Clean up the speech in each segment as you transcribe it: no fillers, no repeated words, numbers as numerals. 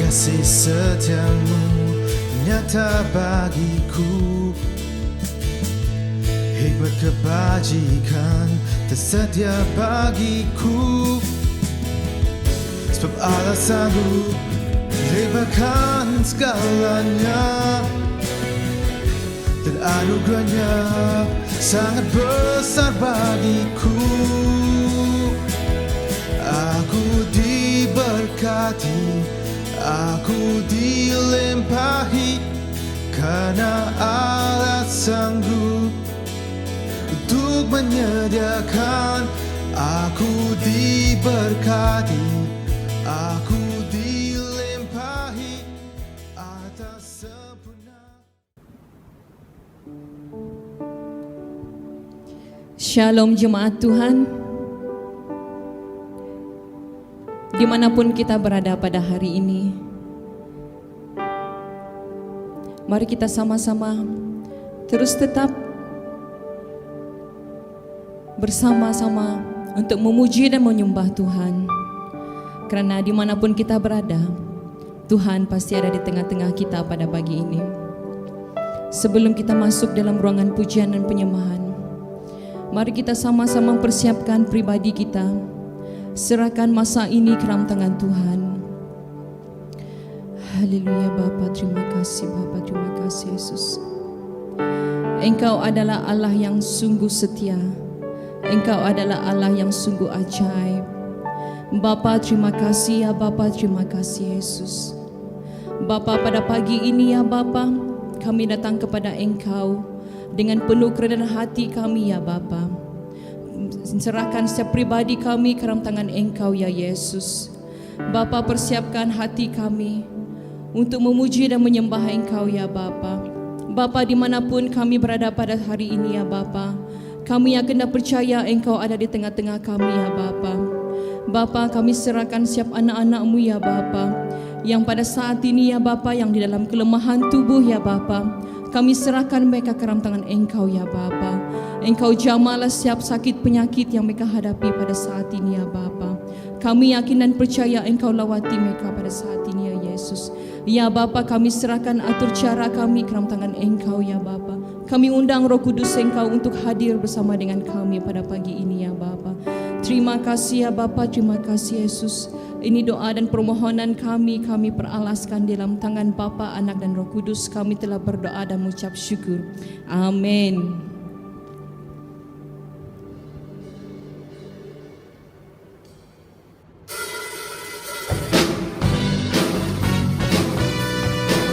Kasih setiamu nyata bagiku, hikmat kebajikan tersedia bagiku. Sebab Allah sanggup lebarkan segalanya, dan anugerahnya sangat besar bagiku. Aku diberkati, aku dilimpahi, karena Allah sanggup untuk menyediakan. Aku diberkati, aku dilimpahi atas sempurna. Shalom jemaat Tuhan, dimanapun kita berada pada hari ini, mari kita sama-sama terus tetap bersama-sama untuk memuji dan menyembah Tuhan. Karena dimanapun kita berada, Tuhan pasti ada di tengah-tengah kita pada pagi ini. Sebelum kita masuk dalam ruangan pujian dan penyembahan, mari kita sama-sama persiapkan pribadi kita. Serahkan masa ini ke dalam tangan Tuhan. Haleluya Bapa, terima kasih Bapa, terima kasih Yesus. Engkau adalah Allah yang sungguh setia. Engkau adalah Allah yang sungguh ajaib. Bapa, terima kasih ya Bapa, terima kasih Yesus. Bapa, pada pagi ini ya Bapa, kami datang kepada Engkau dengan penuh kerendahan hati kami ya Bapa. Serahkan setiap pribadi kami ke dalam tangan Engkau ya Yesus. Bapa, persiapkan hati kami untuk memuji dan menyembah Engkau ya Bapa. Bapa, dimanapun kami berada pada hari ini ya Bapa, kami akan percaya Engkau ada di tengah-tengah kami ya Bapa. Bapa, kami serahkan setiap anak-anak-Mu ya Bapa, yang pada saat ini ya Bapa, yang di dalam kelemahan tubuh ya Bapa, kami serahkan mereka ke dalam tangan Engkau ya Bapa. Engkau jamahlah setiap sakit penyakit yang mereka hadapi pada saat ini ya Bapa. Kami yakin dan percaya Engkau lawati mereka pada saat ini ya Yesus. Ya Bapa, kami serahkan atur cara kami ke dalam tangan Engkau ya Bapa. Kami undang Roh Kudus Engkau untuk hadir bersama dengan kami pada pagi ini ya Bapa. Terima kasih ya Bapa, terima kasih Yesus. Ini doa dan permohonan kami peralaskan di dalam tangan Bapa, Anak dan Roh Kudus. Kami telah berdoa dan mengucap syukur. Amin.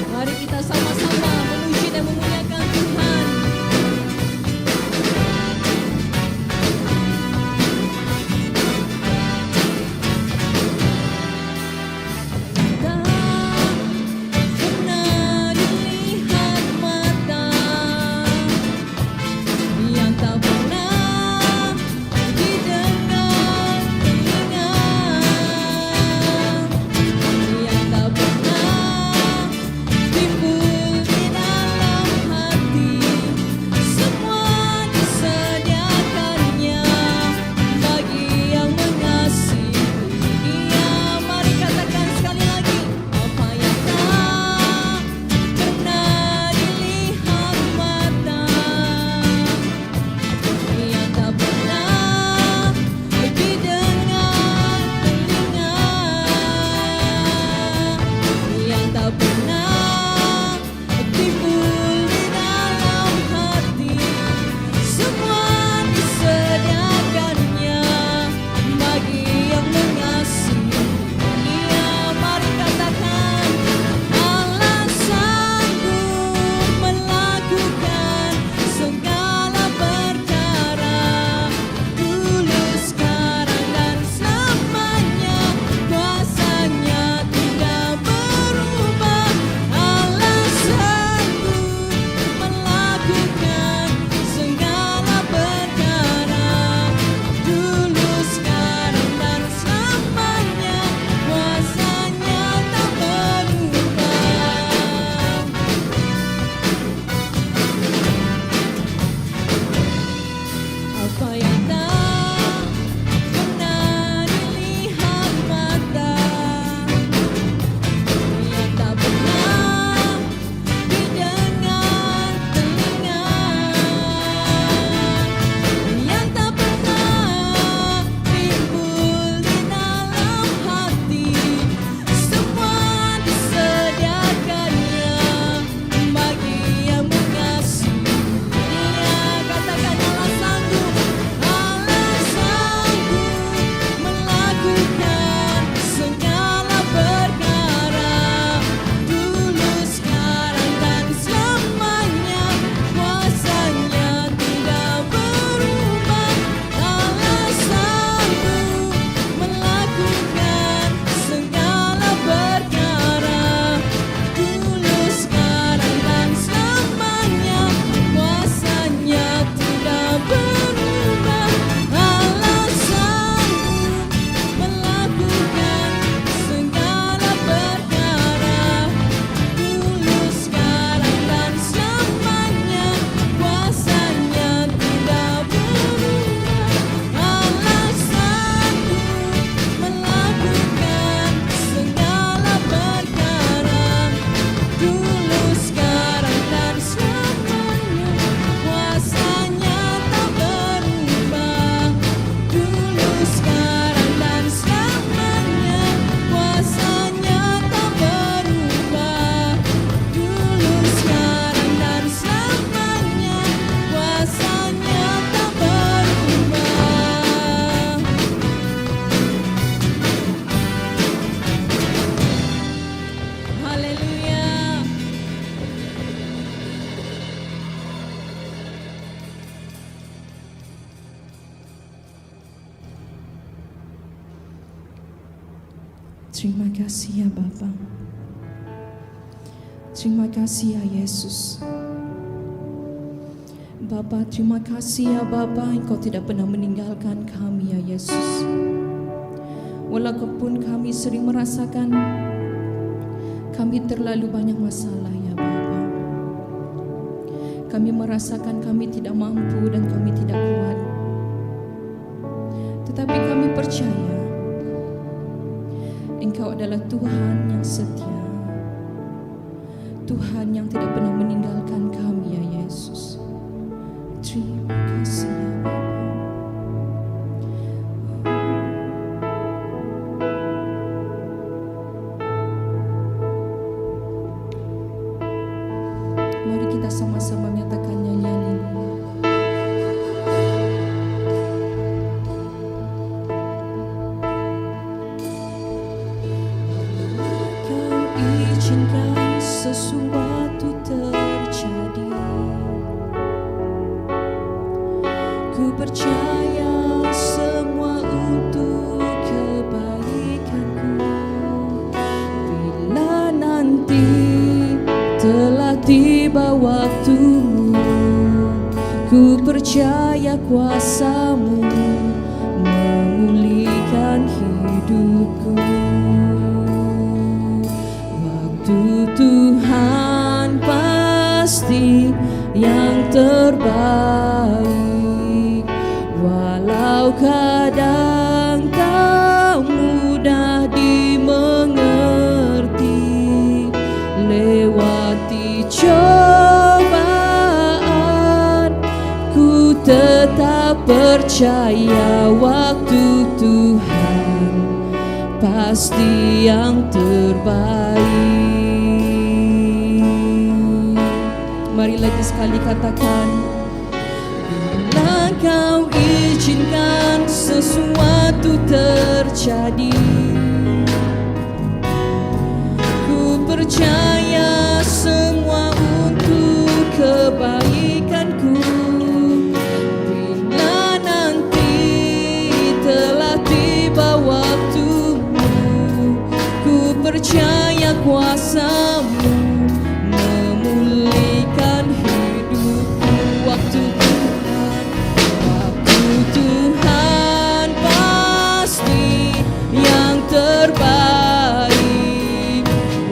Mari kita sama-sama memuji dan memuliakan Tuhan. Tak pernah dilihat mata Terima kasih ya Bapa. Terima kasih ya Yesus. Bapa, terima kasih ya Bapa, Engkau tidak pernah meninggalkan kami ya Yesus. Walaupun kami sering merasakan kami terlalu banyak masalah ya Bapa. Kami merasakan kami tidak mampu dan kami tidak kuat. Tetapi kami percaya Engkau adalah Tuhan yang setia, Tuhan yang tidak pernah meninggalkan kami ya Yesus. Terima kasih ya Bapa. Mari kita sama-sama menyatakan nyanyian ini. Kau izinkan sesuatu terjadi. Ku percaya semua untuk kebaikanku. Bila nanti telah tiba waktumu, ku percaya kuasa-Mu memulihkan hidupku. Waktu Tuhan pasti yang terbaik, walau kadang tak mudah dimengerti. Lewati cobaan, ku tetap percaya waktu Tuhan pasti yang terbaik. Mari lagi sekali katakan, bila Kau izinkan sesuatu terjadi, ku percaya semua untuk kebaikanku. Bila nanti telah tiba waktumu, ku percaya kuasa-Mu memulihkan hidupku. Waktu Tuhan pasti yang terbaik,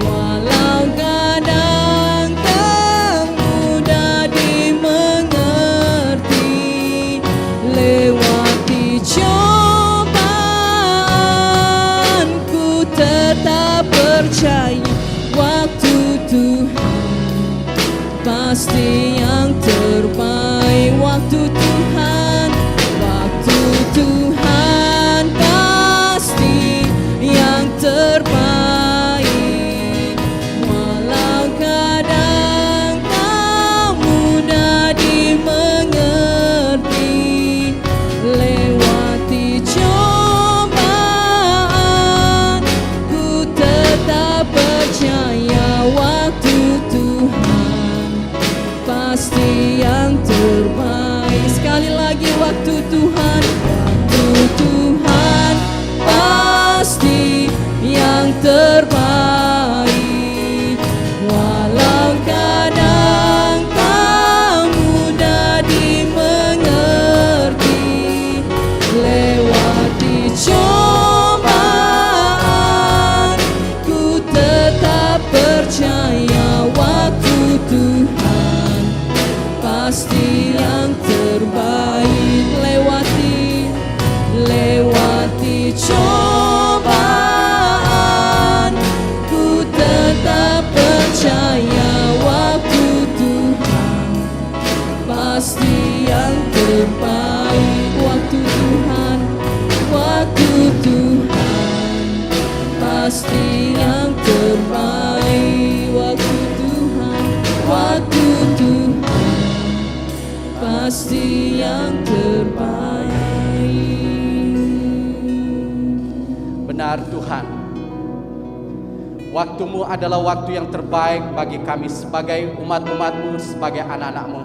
walau kadang tak mudah dimengerti. Lewati cobaan, ku tetap percaya waktu Tuhan pasti yang terbaik. Waktu Tuhan pasti yang terbaik, walau kadang tak mudah dimengerti. Lewati cobaan, ku tetap percaya waktu Tuhan pasti yang terbaik. Sekali lagi, waktu Tuhan pasti yang terbaik, walau kadang tak mudah dimengerti. Lewati cobaan, ku tetap percaya waktu Tuhan pasti yang terbaik. Lewati cobaan, ku tetap percaya waktu Tuhan pasti yang terbaik. Waktu Tuhan pasti yang terbaik. Waktu Tuhan pasti yang terbaik. Benar Tuhan, waktu-Mu adalah waktu yang terbaik bagi kami sebagai umat-umat-Mu, sebagai anak-anak-Mu.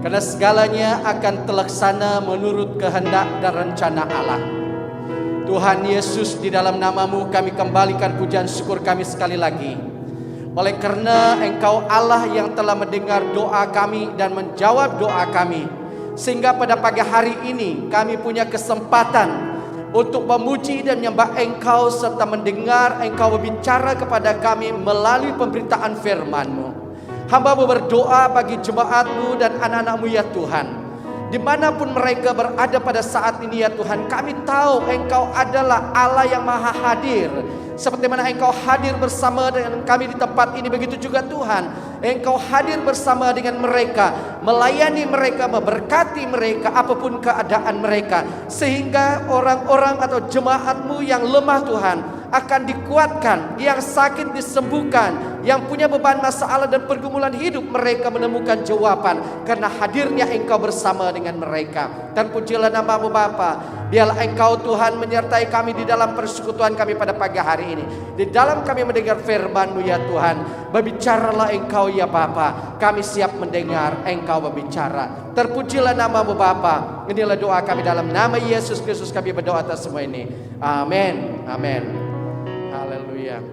Karena segalanya akan terlaksana menurut kehendak dan rencana Allah. Tuhan Yesus, di dalam nama-Mu kami kembalikan pujian syukur kami sekali lagi. Oleh karena Engkau Allah yang telah mendengar doa kami dan menjawab doa kami, sehingga pada pagi hari ini kami punya kesempatan untuk memuji dan menyembah Engkau serta mendengar Engkau berbicara kepada kami melalui pemberitaan firman-Mu. Hamba-Mu berdoa bagi jemaat-Mu dan anak-anak-Mu ya Tuhan, dimanapun mereka berada pada saat ini ya Tuhan, kami tahu Engkau adalah Allah yang maha hadir. Seperti mana Engkau hadir bersama dengan kami di tempat ini, begitu juga Tuhan, Engkau hadir bersama dengan mereka, melayani mereka, memberkati mereka apapun keadaan mereka, sehingga orang-orang atau jemaat-Mu yang lemah Tuhan akan dikuatkan, yang sakit disembuhkan, yang punya beban masalah dan pergumulan hidup mereka menemukan jawaban karena hadirnya Engkau bersama dengan mereka. Dan pujilah nama-Mu Bapa. Biarlah Engkau Tuhan menyertai kami di dalam persekutuan kami pada pagi hari ini. Di dalam kami mendengar firman-Mu ya Tuhan, berbicaralah Engkau ya Bapa. Kami siap mendengar Engkau berbicara. Terpujilah nama-Mu Bapa. Inilah doa kami dalam nama Yesus Kristus kami berdoa atas semua ini. Amin. Amin. Haleluya.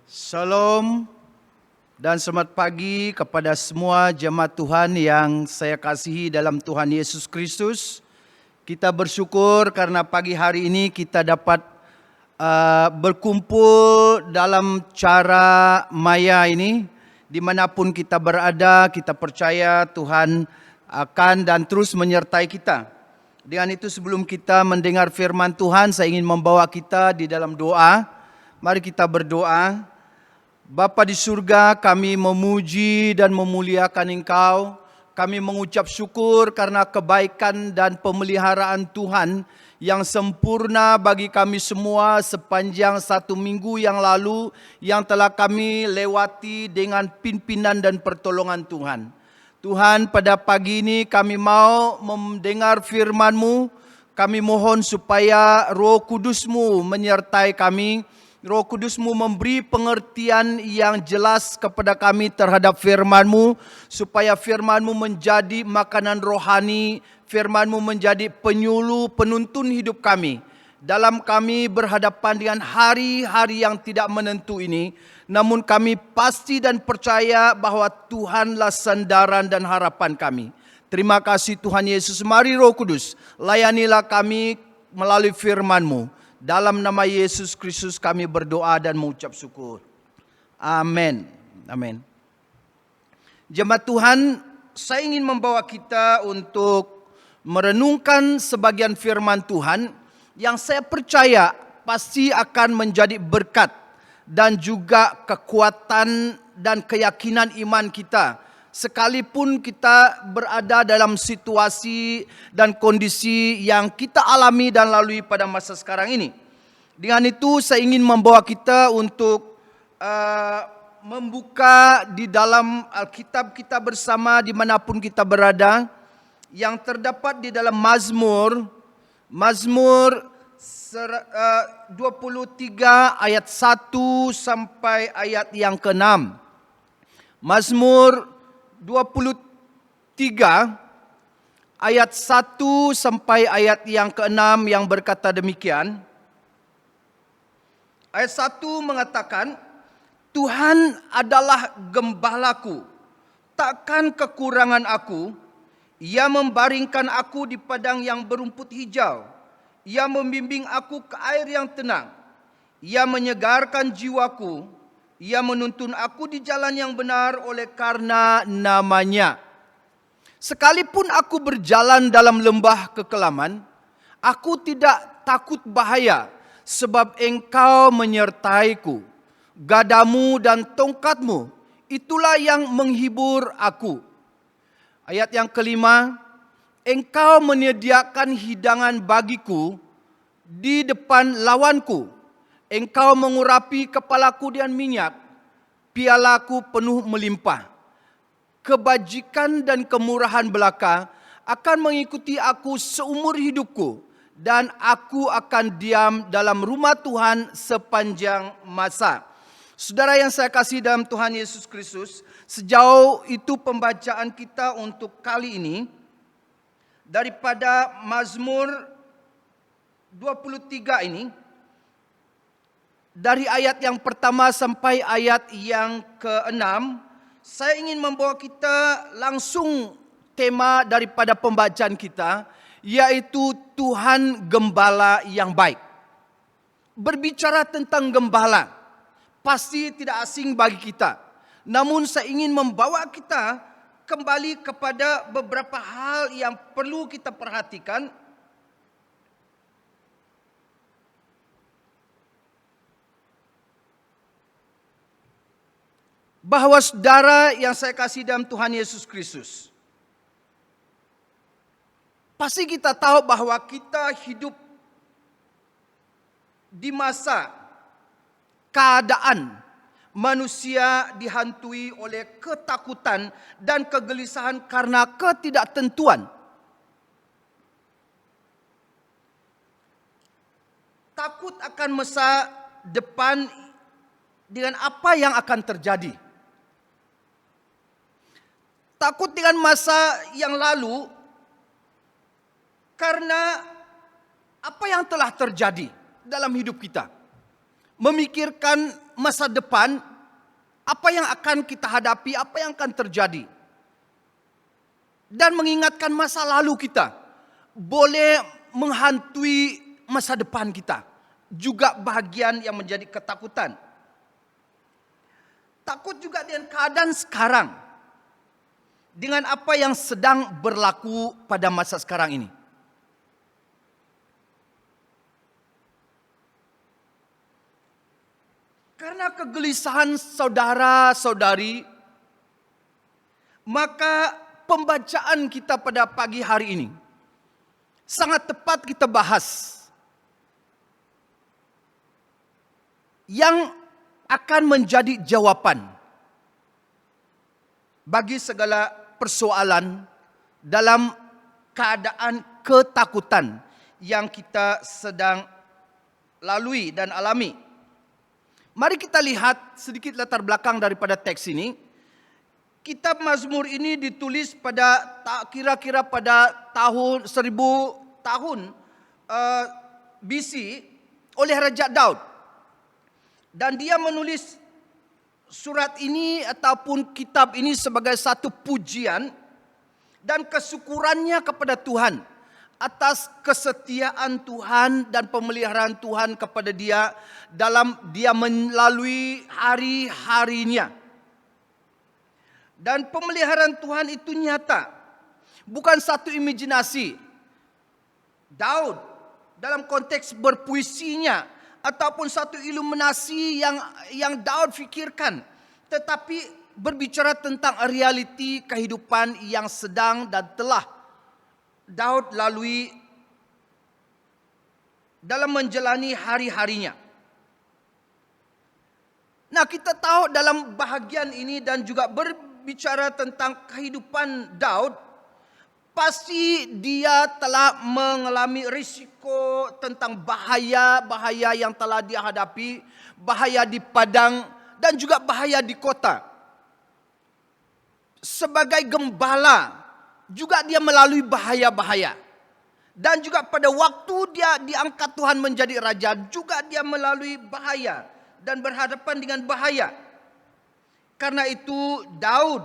Shalom dan selamat pagi kepada semua jemaat Tuhan yang saya kasihi dalam Tuhan Yesus Kristus. Kita bersyukur karena pagi hari ini kita dapat berkumpul dalam cara maya ini. Dimanapun kita berada, kita percaya Tuhan akan dan terus menyertai kita. Dengan itu sebelum kita mendengar firman Tuhan, saya ingin membawa kita di dalam doa. Mari kita berdoa. Bapa di surga, kami memuji dan memuliakan Engkau. Kami mengucap syukur karena kebaikan dan pemeliharaan Tuhan yang sempurna bagi kami semua sepanjang 1 minggu yang lalu yang telah kami lewati dengan pimpinan dan pertolongan Tuhan. Tuhan, pada pagi ini kami mau mendengar firman-Mu. Kami mohon supaya Roh Kudus-Mu menyertai kami. Roh Kudus-Mu memberi pengertian yang jelas kepada kami terhadap firman-Mu, supaya firman-Mu menjadi makanan rohani, firman-Mu menjadi penyuluh, penuntun hidup kami. Dalam kami berhadapan dengan hari-hari yang tidak menentu ini, namun kami pasti dan percaya bahwa Tuhanlah sandaran dan harapan kami. Terima kasih Tuhan Yesus. Mari Roh Kudus, layanilah kami melalui firman-Mu. Dalam nama Yesus Kristus kami berdoa dan mengucap syukur. Amin. Amin. Jemaat Tuhan, saya ingin membawa kita untuk merenungkan sebagian firman Tuhan yang saya percaya pasti akan menjadi berkat dan juga kekuatan dan keyakinan iman kita. Sekalipun kita berada dalam situasi dan kondisi yang kita alami dan lalui pada masa sekarang ini. Dengan itu saya ingin membawa kita untuk membuka di dalam Alkitab kita bersama dimanapun kita berada. Yang terdapat di dalam Mazmur 23 ayat 1 sampai ayat yang ke-6. Mazmur 23 ayat 1 sampai ayat yang ke-6 yang berkata demikian. Ayat 1 mengatakan, Tuhan adalah gembalaku, takkan kekurangan aku. Ia membaringkan aku di padang yang berumput hijau. Ia membimbing aku ke air yang tenang. Ia menyegarkan jiwaku. Ia menuntun aku di jalan yang benar oleh karena nama-Nya. Sekalipun aku berjalan dalam lembah kekelaman, aku tidak takut bahaya, sebab Engkau menyertaiku. Gadamu dan tongkat-Mu, itulah yang menghibur aku. Ayat yang kelima, Engkau menyediakan hidangan bagiku di depan lawanku. Engkau mengurapi kepalaku dengan minyak, pialaku penuh melimpah. Kebajikan dan kemurahan belaka akan mengikuti aku seumur hidupku, dan aku akan diam dalam rumah Tuhan sepanjang masa. Saudara yang saya kasih dalam Tuhan Yesus Kristus, sejauh itu pembacaan kita untuk kali ini daripada Mazmur 23 ini, dari ayat yang pertama sampai ayat yang ke-6, saya ingin membawa kita langsung tema daripada pembacaan kita, yaitu Tuhan Gembala yang baik. Berbicara tentang gembala, pasti tidak asing bagi kita. Namun saya ingin membawa kita kembali kepada beberapa hal yang perlu kita perhatikan. Bahwa saudara yang saya kasih dalam Tuhan Yesus Kristus, pasti kita tahu bahwa kita hidup di masa keadaan manusia dihantui oleh ketakutan dan kegelisahan karena ketidaktentuan. Takut akan masa depan dengan apa yang akan terjadi. Takut dengan masa yang lalu karena apa yang telah terjadi dalam hidup kita. Memikirkan masa depan, apa yang akan kita hadapi, apa yang akan terjadi. Dan mengingatkan masa lalu kita boleh menghantui masa depan kita. Juga bahagian yang menjadi ketakutan. Takut juga dengan keadaan sekarang. Dengan apa yang sedang berlaku pada masa sekarang ini. Karena kegelisahan saudara-saudari, maka pembacaan kita pada pagi hari ini sangat tepat kita bahas. Yang akan menjadi jawaban bagi segala persoalan dalam keadaan ketakutan yang kita sedang lalui dan alami. Mari kita lihat sedikit latar belakang daripada teks ini. Kitab Mazmur ini ditulis pada kira-kira pada tahun 1000 tahun BC oleh Raja Daud. Dan dia menulis surat ini ataupun kitab ini sebagai satu pujian dan kesyukurannya kepada Tuhan atas kesetiaan Tuhan dan pemeliharaan Tuhan kepada dia dalam dia melalui hari-harinya. Dan pemeliharaan Tuhan itu nyata, bukan satu imajinasi. Daud dalam konteks berpuisinya ataupun satu iluminasi yang Daud fikirkan, tetapi berbicara tentang realiti kehidupan yang sedang dan telah Daud lalui dalam menjalani hari-harinya. Nah, kita tahu dalam bahagian ini dan juga berbicara tentang kehidupan Daud, pasti dia telah mengalami risiko tentang bahaya-bahaya yang telah dia hadapi, bahaya di padang dan juga bahaya di kota. Sebagai gembala, juga dia melalui bahaya-bahaya. Dan juga pada waktu dia diangkat Tuhan menjadi raja, juga dia melalui bahaya dan berhadapan dengan bahaya. Karena itu Daud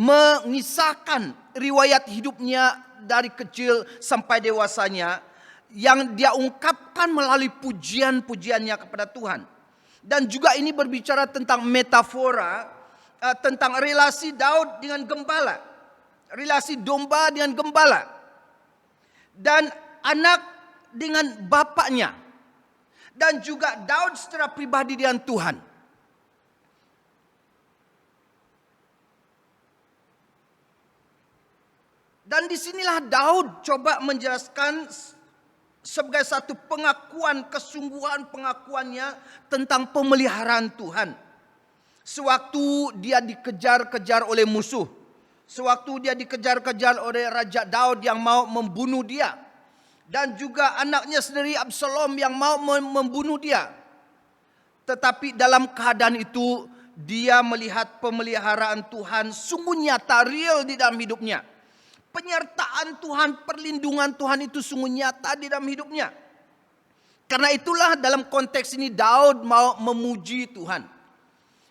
mengisahkan riwayat hidupnya dari kecil sampai dewasanya yang dia ungkapkan melalui pujian-pujiannya kepada Tuhan. Dan juga ini berbicara tentang metafora, tentang relasi Daud dengan gembala. Relasi domba dengan gembala. Dan anak dengan bapaknya. Dan juga Daud secara pribadi dengan Tuhan. Dan disinilah Daud coba menjelaskan sebagai satu pengakuan, kesungguhan pengakuannya tentang pemeliharaan Tuhan. Sewaktu dia dikejar-kejar oleh musuh. Sewaktu dia dikejar-kejar oleh Raja Daud yang mau membunuh dia. Dan juga anaknya sendiri Absalom yang mau membunuh dia. Tetapi dalam keadaan itu dia melihat pemeliharaan Tuhan sungguh nyata, real di dalam hidupnya. penyertaan Tuhan, perlindungan Tuhan itu sungguh nyata di dalam hidupnya. Karena itulah dalam konteks ini Daud mau memuji Tuhan.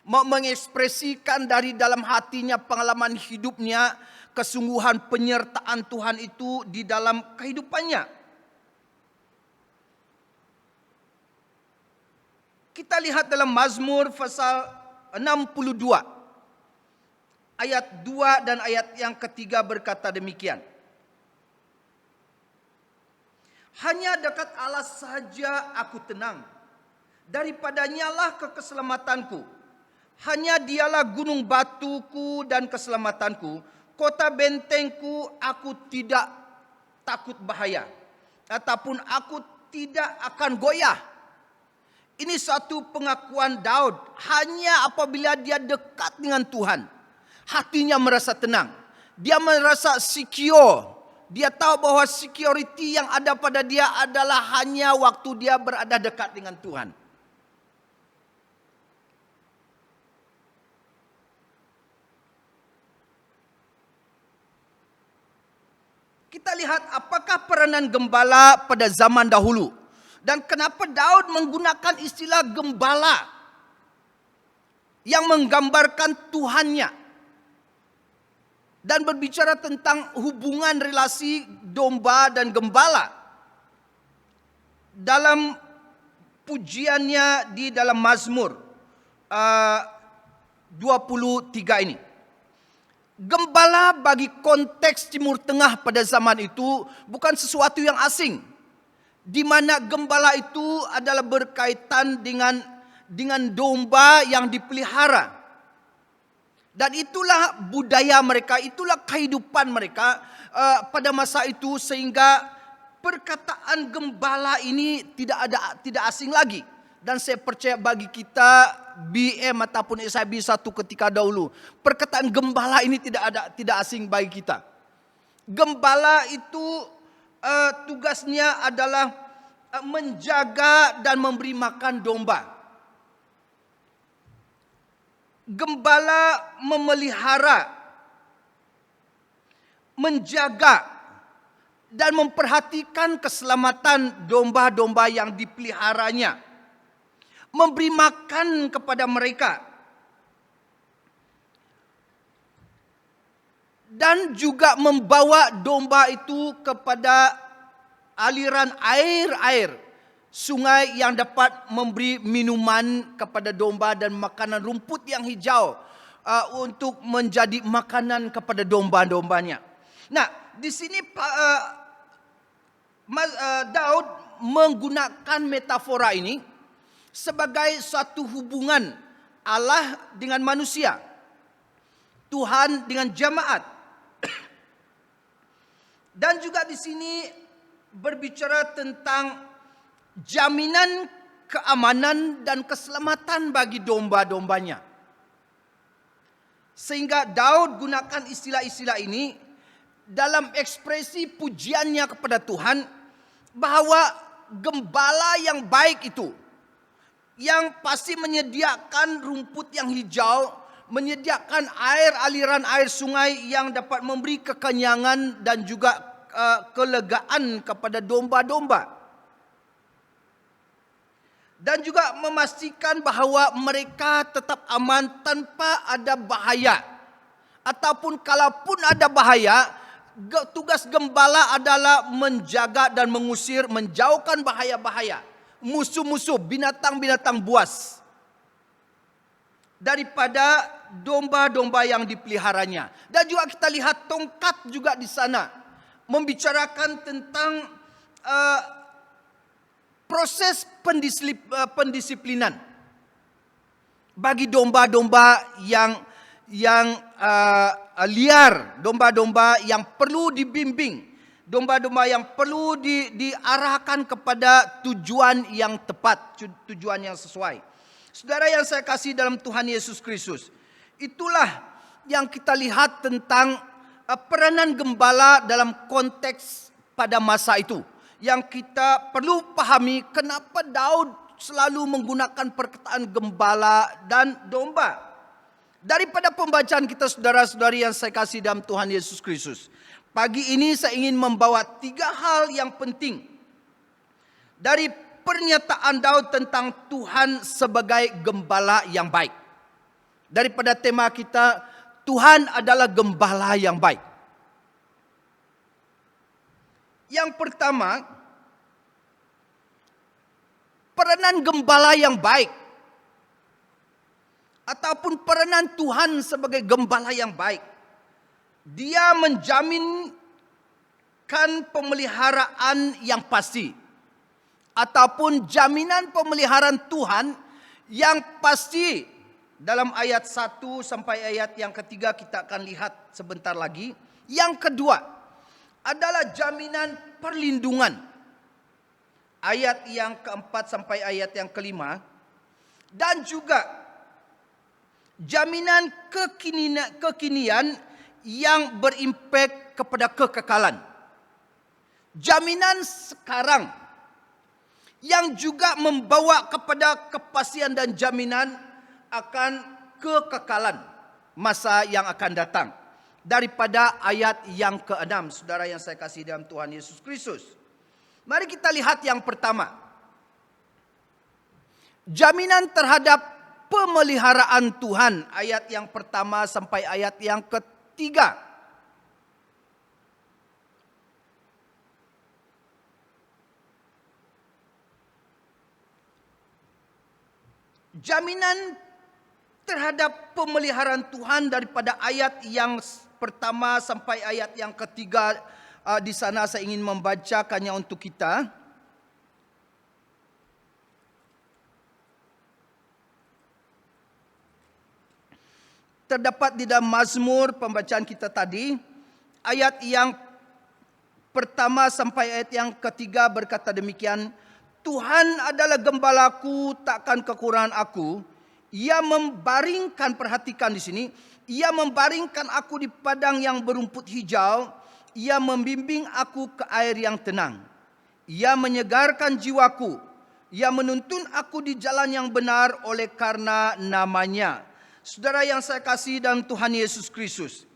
Mau mengekspresikan dari dalam hatinya, pengalaman hidupnya, kesungguhan penyertaan Tuhan itu di dalam kehidupannya. Kita lihat dalam Mazmur pasal 62. Ayat 2 dan ayat yang ketiga berkata demikian. Hanya dekat Allah saja aku tenang. Daripadanya lah keselamatanku. Hanya dialah gunung batuku dan keselamatanku. Kota bentengku, aku tidak takut bahaya. Ataupun aku tidak akan goyah. Ini suatu pengakuan Daud. Hanya apabila dia dekat dengan Tuhan, hatinya merasa tenang. Dia merasa secure. Dia tahu bahwa security yang ada pada dia adalah hanya waktu dia berada dekat dengan Tuhan. Kita lihat apakah peranan gembala pada zaman dahulu. Dan kenapa Daud menggunakan istilah gembala yang menggambarkan Tuhannya. Dan berbicara tentang hubungan relasi domba dan gembala. Dalam pujiannya di dalam Mazmur 23 ini. Gembala bagi konteks Timur Tengah pada zaman itu bukan sesuatu yang asing. Di mana gembala itu adalah berkaitan dengan domba yang dipelihara. Dan itulah budaya mereka, itulah kehidupan mereka pada masa itu, sehingga perkataan gembala ini tidak asing lagi. Dan saya percaya bagi kita BM ataupun SIB satu ketika dahulu, perkataan gembala ini tidak asing bagi kita. Gembala itu tugasnya adalah menjaga dan memberi makan domba. Gembala memelihara, menjaga, dan memperhatikan keselamatan domba-domba yang dipeliharanya. Memberi makan kepada mereka. Dan juga membawa domba itu kepada aliran air sungai yang dapat memberi minuman kepada domba dan makanan rumput yang hijau untuk menjadi makanan kepada domba-dombanya. Nah, di sini Daud menggunakan metafora ini sebagai suatu hubungan Allah dengan manusia, Tuhan dengan jemaat. Dan juga di sini berbicara tentang jaminan keamanan dan keselamatan bagi domba-dombanya. Sehingga Daud gunakan istilah-istilah ini dalam ekspresi pujiannya kepada Tuhan, bahwa gembala yang baik itu, yang pasti menyediakan rumput yang hijau, menyediakan aliran air sungai yang dapat memberi kekenyangan dan juga kelegaan kepada domba-domba. Dan juga memastikan bahawa mereka tetap aman tanpa ada bahaya. Ataupun kalaupun ada bahaya, tugas gembala adalah menjaga dan mengusir, menjauhkan bahaya-bahaya, musuh-musuh, binatang-binatang buas daripada domba-domba yang dipeliharanya. Dan juga kita lihat tongkat juga di sana, membicarakan tentang proses pendisiplinan bagi domba-domba yang liar, domba-domba yang perlu dibimbing, domba-domba yang perlu diarahkan kepada tujuan yang tepat, tujuan yang sesuai. Saudara yang saya kasih dalam Tuhan Yesus Kristus, itulah yang kita lihat tentang peranan gembala dalam konteks pada masa itu. Yang kita perlu pahami kenapa Daud selalu menggunakan perkataan gembala dan domba. Daripada pembacaan kita saudara-saudari yang saya kasih dalam Tuhan Yesus Kristus, Pagi ini saya ingin membawa 3 hal yang penting dari pernyataan Daud tentang Tuhan sebagai gembala yang baik. Daripada tema kita, Tuhan adalah gembala yang baik. Yang pertama, peranan gembala yang baik ataupun peranan Tuhan sebagai gembala yang baik, dia menjaminkan pemeliharaan yang pasti ataupun jaminan pemeliharaan Tuhan yang pasti. Dalam ayat 1 sampai ayat yang ketiga kita akan lihat sebentar lagi. Yang kedua adalah jaminan perlindungan. Ayat yang keempat sampai ayat yang kelima. Dan juga jaminan kekinian yang berimpak kepada kekekalan. Jaminan sekarang yang juga membawa kepada kepastian dan jaminan akan kekekalan masa yang akan datang. Daripada ayat yang ke-6, saudara yang saya kasih dalam Tuhan Yesus Kristus. Mari kita lihat yang pertama. Jaminan terhadap pemeliharaan Tuhan. Ayat yang pertama sampai ayat yang ketiga. Jaminan terhadap pemeliharaan Tuhan daripada ayat yang pertama sampai ayat yang ketiga. Di sana saya ingin membacakannya untuk kita. Terdapat di dalam Mazmur pembacaan kita tadi. Ayat yang pertama sampai ayat yang ketiga berkata demikian. Tuhan adalah gembalaku, takkan kekurangan aku. Ia membaringkan, perhatikan di sini, ia membaringkan aku di padang yang berumput hijau. Ia membimbing aku ke air yang tenang. Ia menyegarkan jiwaku. Ia menuntun aku di jalan yang benar oleh karena namanya. Saudara yang saya kasih dalam Tuhan Yesus Kristus.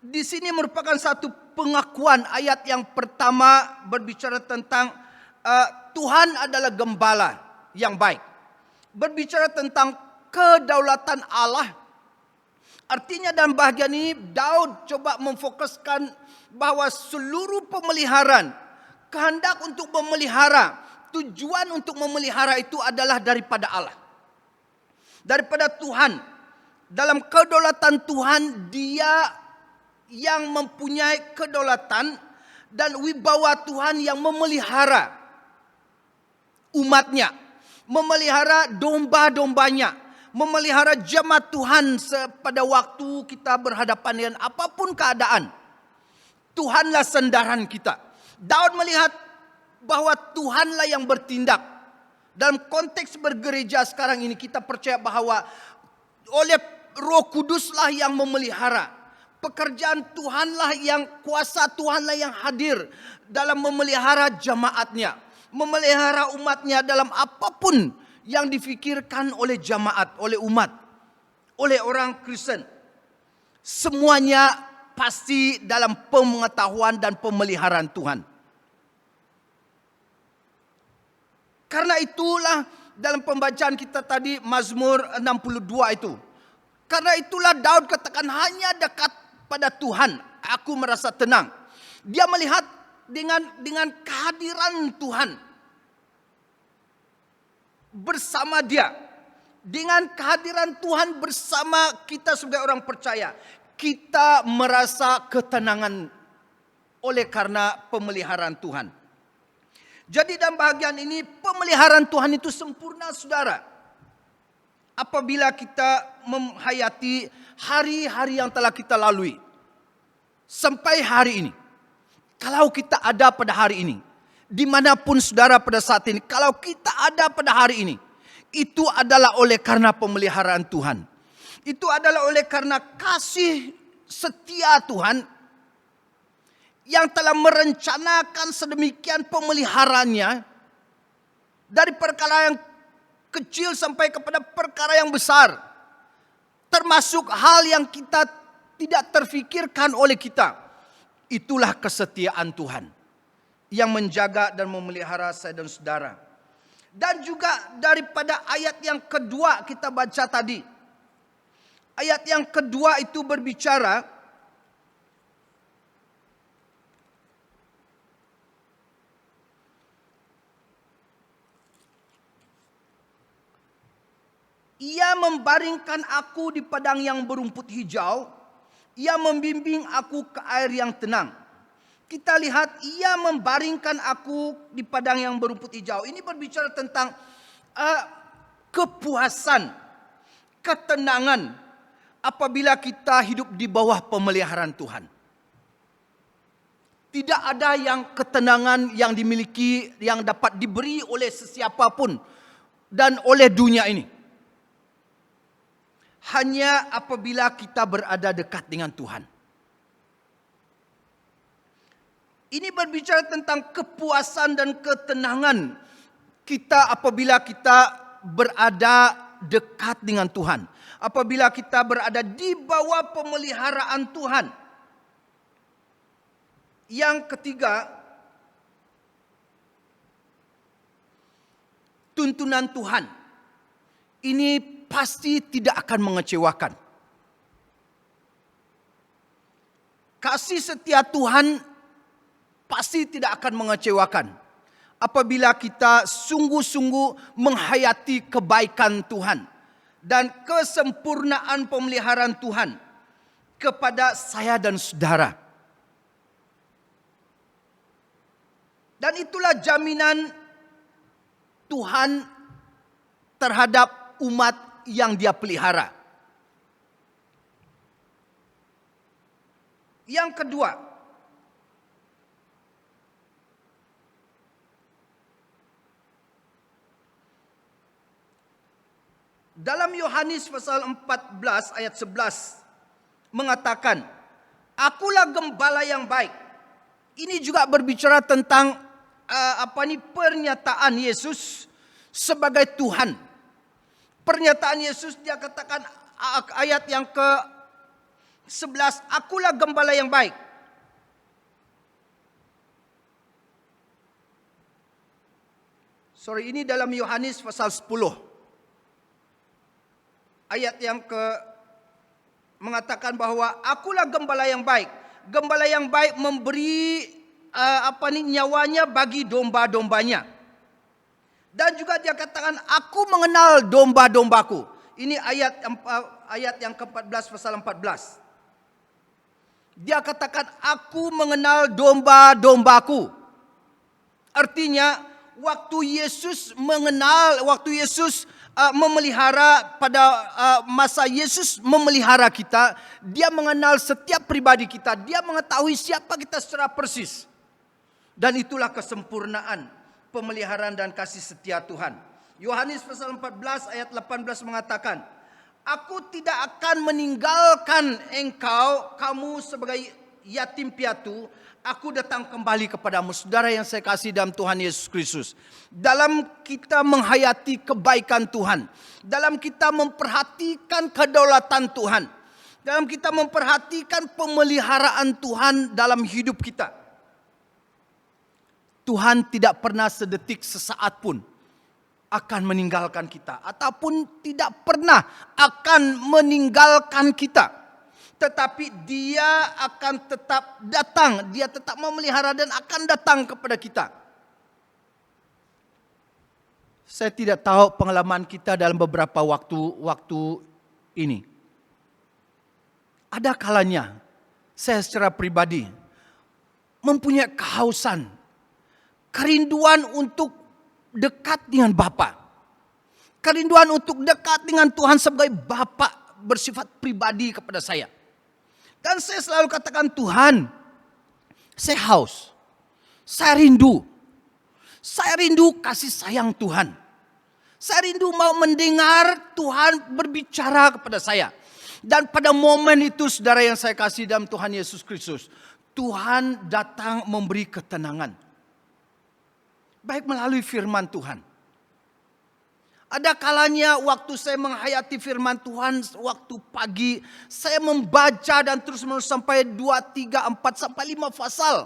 Di sini merupakan satu pengakuan. Ayat yang pertama berbicara tentang Tuhan adalah gembala yang baik. Berbicara tentang kedaulatan Allah. Artinya dalam bahagian ini Daud coba memfokuskan bahwa seluruh pemeliharaan, kehendak untuk memelihara, tujuan untuk memelihara itu adalah daripada Allah. Daripada Tuhan. Dalam kedaulatan Tuhan, dia yang mempunyai kedaulatan dan wibawa Tuhan yang memelihara umatnya. Memelihara domba-dombanya, memelihara jemaat Tuhan pada waktu kita berhadapan dengan apapun keadaan. Tuhanlah sandaran kita. Daud melihat bahwa Tuhanlah yang bertindak. Dalam konteks bergereja sekarang ini kita percaya bahwa oleh Roh Kuduslah yang memelihara. Pekerjaan Tuhanlah yang kuasa Tuhanlah yang hadir dalam memelihara jemaatnya. Memelihara umatnya dalam apapun yang difikirkan oleh jemaat, oleh umat, oleh orang Kristen. Semuanya pasti dalam pengetahuan dan pemeliharaan Tuhan. Karena itulah dalam pembacaan kita tadi Mazmur 62 itu. Karena itulah Daud katakan hanya dekat pada Tuhan aku merasa tenang. Dia melihat dengan kehadiran Tuhan bersama dia. Dengan kehadiran Tuhan bersama kita sebagai orang percaya. Kita merasa ketenangan oleh karena pemeliharaan Tuhan. Jadi dalam bahagian ini pemeliharaan Tuhan itu sempurna saudara. Apabila kita menghayati hari-hari yang telah kita lalui. Sampai hari ini. Kalau kita ada pada hari ini. Dimanapun saudara pada saat ini. Kalau kita ada pada hari ini. Itu adalah oleh karena pemeliharaan Tuhan. Itu adalah oleh karena kasih setia Tuhan. Yang telah merencanakan sedemikian pemeliharaannya. Dari perkara yang kecil sampai kepada perkara yang besar. Termasuk hal yang kita tidak terfikirkan oleh kita. Itulah kesetiaan Tuhan yang menjaga dan memelihara saya dan saudara. Dan juga daripada ayat yang kedua kita baca tadi. Ayat yang kedua itu berbicara Ia membaringkan aku di padang yang berumput hijau. Ia membimbing aku ke air yang tenang. Kita lihat, ia membaringkan aku di padang yang berumput hijau. Ini berbicara tentang kepuasan, ketenangan apabila kita hidup di bawah pemeliharaan Tuhan. Tidak ada yang ketenangan yang dimiliki, yang dapat diberi oleh sesiapapun dan oleh dunia ini. Hanya apabila kita berada dekat dengan Tuhan. Ini berbicara tentang kepuasan dan ketenangan kita apabila kita berada dekat dengan Tuhan. Apabila kita berada di bawah pemeliharaan Tuhan. Yang ketiga, tuntunan Tuhan. Ini pasti tidak akan mengecewakan. Kasih setia Tuhan pasti tidak akan mengecewakan. Apabila kita sungguh-sungguh menghayati kebaikan Tuhan. Dan kesempurnaan pemeliharaan Tuhan kepada saya dan saudara. Dan itulah jaminan Tuhan terhadap umat yang Dia pelihara. Yang kedua, dalam Yohanes pasal 14 ayat 11 mengatakan, akulah gembala yang baik. Ini juga berbicara tentang pernyataan Yesus sebagai Tuhan. Pernyataan Yesus, dia katakan ayat yang ke-11, akulah gembala yang baik. Ini dalam Yohanes pasal 10. Ayat yang mengatakan bahwa akulah gembala yang baik. Gembala yang baik memberi nyawanya bagi domba-dombanya. Dan juga dia katakan, aku mengenal domba-dombaku. Ini ayat yang ke-14 pasal 14. Dia katakan, aku mengenal domba-dombaku. Artinya, waktu Yesus memelihara pada masa Yesus memelihara kita, Dia mengenal setiap pribadi kita. Dia mengetahui siapa kita secara persis. Dan itulah kesempurnaan pemeliharaan dan kasih setia Tuhan. Yohanes pasal 14 ayat 18 mengatakan, aku tidak akan meninggalkan kamu sebagai yatim piatu. Aku datang kembali kepadamu. Saudara yang saya kasih dalam Tuhan Yesus Kristus. Dalam kita menghayati kebaikan Tuhan. Dalam kita memperhatikan kedaulatan Tuhan. Dalam kita memperhatikan pemeliharaan Tuhan dalam hidup kita. Tuhan tidak pernah sedetik sesaat pun akan meninggalkan kita. Ataupun tidak pernah akan meninggalkan kita. Tetapi Dia akan tetap datang. Dia tetap memelihara dan akan datang kepada kita. Saya tidak tahu pengalaman kita dalam beberapa waktu ini. Ada kalanya saya secara pribadi mempunyai kehausan, kerinduan untuk dekat dengan Bapa. Kerinduan untuk dekat dengan Tuhan sebagai Bapa bersifat pribadi kepada saya. Dan saya selalu katakan, Tuhan, saya haus. Saya rindu. Saya rindu kasih sayang Tuhan. Saya rindu mau mendengar Tuhan berbicara kepada saya. Dan pada momen itu, saudara yang saya kasih dalam Tuhan Yesus Kristus, Tuhan datang memberi ketenangan. Baik melalui firman Tuhan. Ada kalanya waktu saya menghayati firman Tuhan, waktu pagi saya membaca dan terus menerus sampai 2, 3, 4 sampai 5 pasal.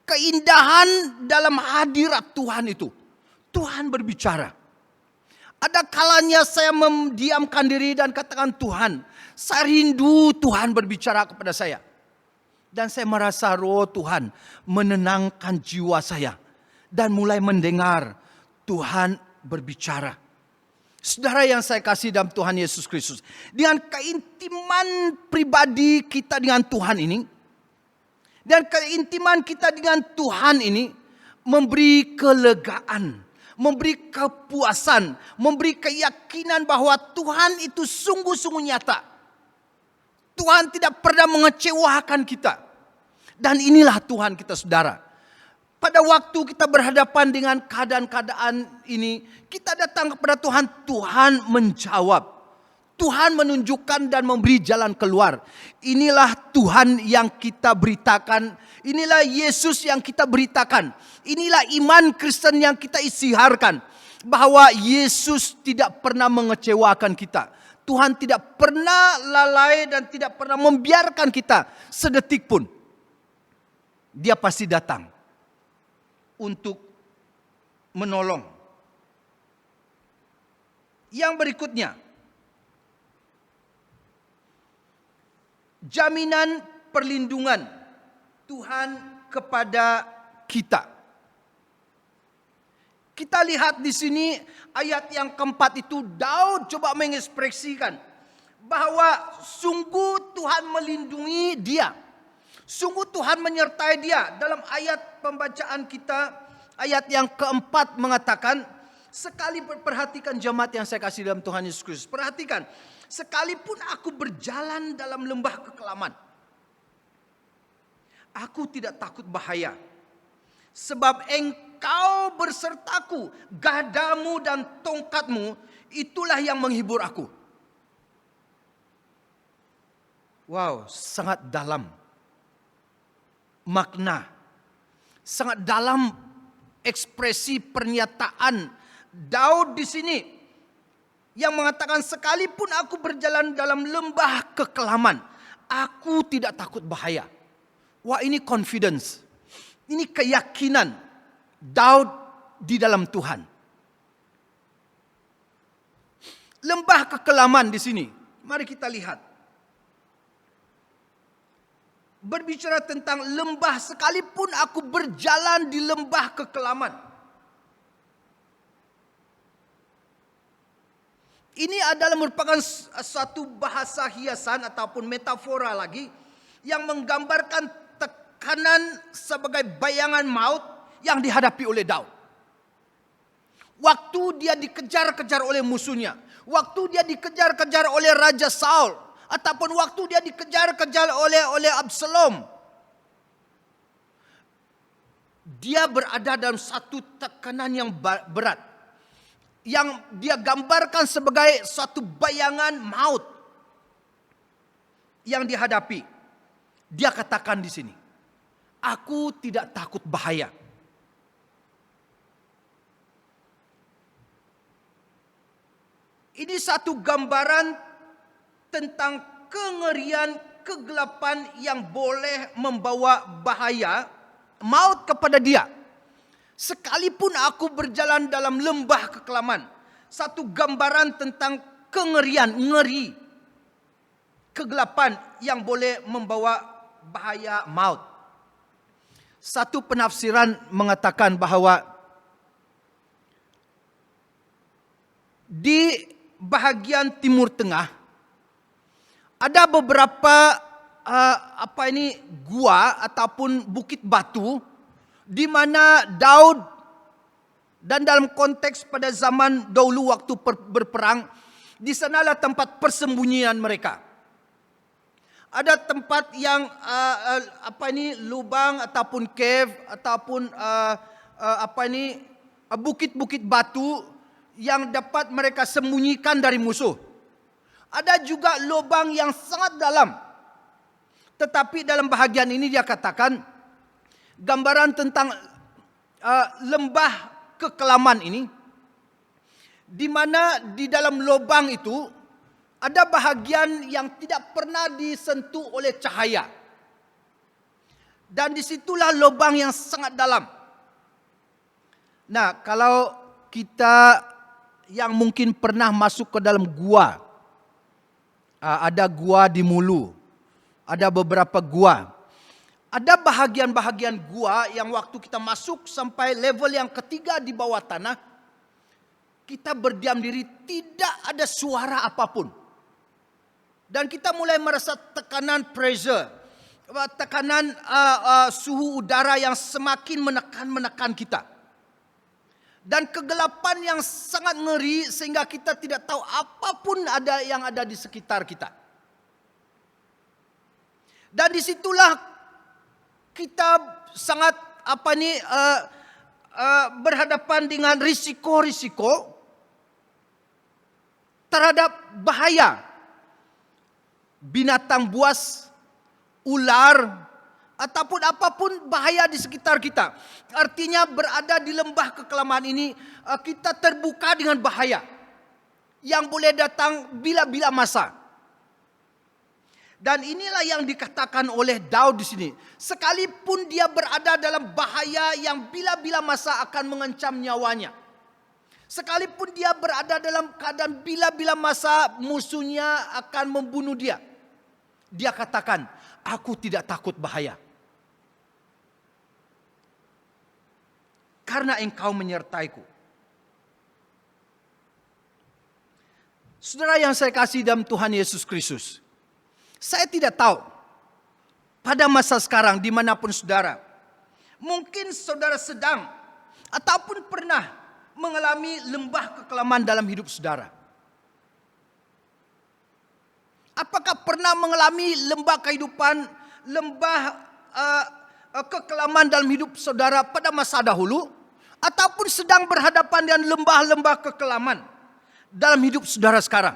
Keindahan dalam hadirat Tuhan itu. Tuhan berbicara. Ada kalanya saya mendiamkan diri dan katakan, Tuhan, saya rindu Tuhan berbicara kepada saya. Dan saya merasa roh Tuhan menenangkan jiwa saya. Dan mulai mendengar Tuhan berbicara. Saudara yang saya kasih dalam Tuhan Yesus Kristus. Dengan keintiman pribadi kita dengan Tuhan ini. Dan keintiman kita dengan Tuhan ini memberi kelegaan, memberi kepuasan, memberi keyakinan bahwa Tuhan itu sungguh-sungguh nyata. Tuhan tidak pernah mengecewakan kita. Dan inilah Tuhan kita, saudara. Pada waktu kita berhadapan dengan keadaan-keadaan ini, kita datang kepada Tuhan, Tuhan menjawab. Tuhan menunjukkan dan memberi jalan keluar. Inilah Tuhan yang kita beritakan. Inilah Yesus yang kita beritakan. Inilah iman Kristen yang kita isiharkan. Bahwa Yesus tidak pernah mengecewakan kita. Tuhan tidak pernah lalai dan tidak pernah membiarkan kita sedetik pun. Dia pasti datang untuk menolong. Yang berikutnya, jaminan perlindungan Tuhan kepada kita. Kita lihat di sini ayat yang keempat itu, Daud coba mengekspresikan bahwa sungguh Tuhan melindungi dia. Sungguh Tuhan menyertai dia. Dalam ayat pembacaan kita, ayat yang keempat mengatakan, sekali perhatikan jemaat yang saya kasih dalam Tuhan Yesus Kristus. Perhatikan, sekalipun aku berjalan dalam lembah kekelaman, aku tidak takut bahaya. Sebab Engkau bersertaku, gadamu dan tongkatmu, itulah yang menghibur aku. Wow, sangat dalam makna, sangat dalam ekspresi pernyataan Daud di sini yang mengatakan, sekalipun aku berjalan dalam lembah kekelaman, aku tidak takut bahaya. Wah, ini confidence, ini keyakinan Daud di dalam Tuhan. Lembah kekelaman di sini, mari kita lihat. Berbicara tentang lembah, sekalipun aku berjalan di lembah kekelaman. Ini adalah merupakan satu bahasa hiasan ataupun metafora lagi yang menggambarkan tekanan sebagai bayangan maut yang dihadapi oleh Daud. Waktu dia dikejar-kejar oleh musuhnya, waktu dia dikejar-kejar oleh Raja Saul, ataupun waktu dia dikejar-kejar oleh Absalom, dia berada dalam satu tekanan yang berat, yang dia gambarkan sebagai suatu bayangan maut yang dihadapi. Dia katakan di sini, aku tidak takut bahaya. Ini satu gambaran tentang kengerian, kegelapan yang boleh membawa bahaya, maut kepada dia. Sekalipun aku berjalan dalam lembah kekelaman. Satu gambaran tentang kengerian, ngeri, kegelapan yang boleh membawa bahaya maut. Satu penafsiran mengatakan bahwa di bahagian Timur Tengah ada beberapa gua ataupun bukit batu di mana Daud, dan dalam konteks pada zaman dahulu waktu berperang, di sanalah tempat persembunyian mereka. Ada tempat yang lubang ataupun cave ataupun bukit-bukit batu yang dapat mereka sembunyikan dari musuh. Ada juga lubang yang sangat dalam. Tetapi dalam bahagian ini dia katakan gambaran tentang lembah kekelaman ini di mana di dalam lubang itu ada bahagian yang tidak pernah disentuh oleh cahaya. Dan disitulah lubang yang sangat dalam. Nah, kalau kita yang mungkin pernah masuk ke dalam gua, ada gua di Mulu, ada beberapa gua. Ada bahagian-bahagian gua yang waktu kita masuk sampai level yang ketiga di bawah tanah, kita berdiam diri, tidak ada suara apapun. Dan kita mulai merasa tekanan pressure, tekanan suhu udara yang semakin menekan kita. Dan kegelapan yang sangat ngeri sehingga kita tidak tahu apapun yang ada di sekitar kita. Dan disitulah kita sangat berhadapan dengan risiko-risiko terhadap bahaya. Binatang buas, ular, ataupun apapun bahaya di sekitar kita. Artinya berada di lembah kekelaman ini, kita terbuka dengan bahaya yang boleh datang bila-bila masa. Dan inilah yang dikatakan oleh Daud di sini. Sekalipun dia berada dalam bahaya yang bila-bila masa akan mengancam nyawanya. Sekalipun dia berada dalam keadaan bila-bila masa musuhnya akan membunuh dia. Dia katakan, aku tidak takut bahaya. Karena engkau menyertaiku. Saudara yang saya kasih dalam Tuhan Yesus Kristus. Saya tidak tahu pada masa sekarang dimanapun saudara. Mungkin saudara sedang ataupun pernah mengalami lembah kekelaman dalam hidup saudara. Apakah pernah mengalami lembah kehidupan, lembah kekelaman dalam hidup saudara pada masa dahulu? Ataupun sedang berhadapan dengan lembah-lembah kekelaman dalam hidup saudara sekarang?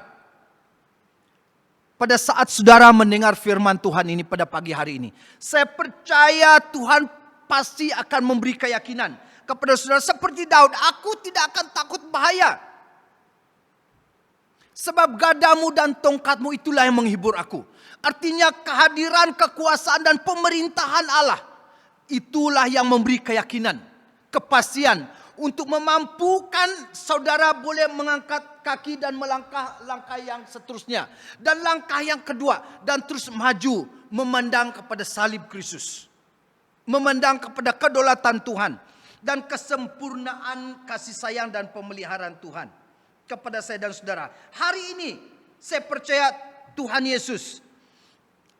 Pada saat saudara mendengar firman Tuhan ini pada pagi hari ini, saya percaya Tuhan pasti akan memberi keyakinan kepada saudara seperti Daud. Aku tidak akan takut bahaya. Sebab gadamu dan tongkatmu itulah yang menghibur aku. Artinya kehadiran, kekuasaan dan pemerintahan Allah. Itulah yang memberi keyakinan, kepastian untuk memampukan saudara boleh mengangkat kaki dan melangkah langkah yang seterusnya. Dan langkah yang kedua, dan terus maju memandang kepada salib Kristus. Memandang kepada kedaulatan Tuhan dan kesempurnaan kasih sayang dan pemeliharaan Tuhan kepada saya dan saudara. Hari ini saya percaya Tuhan Yesus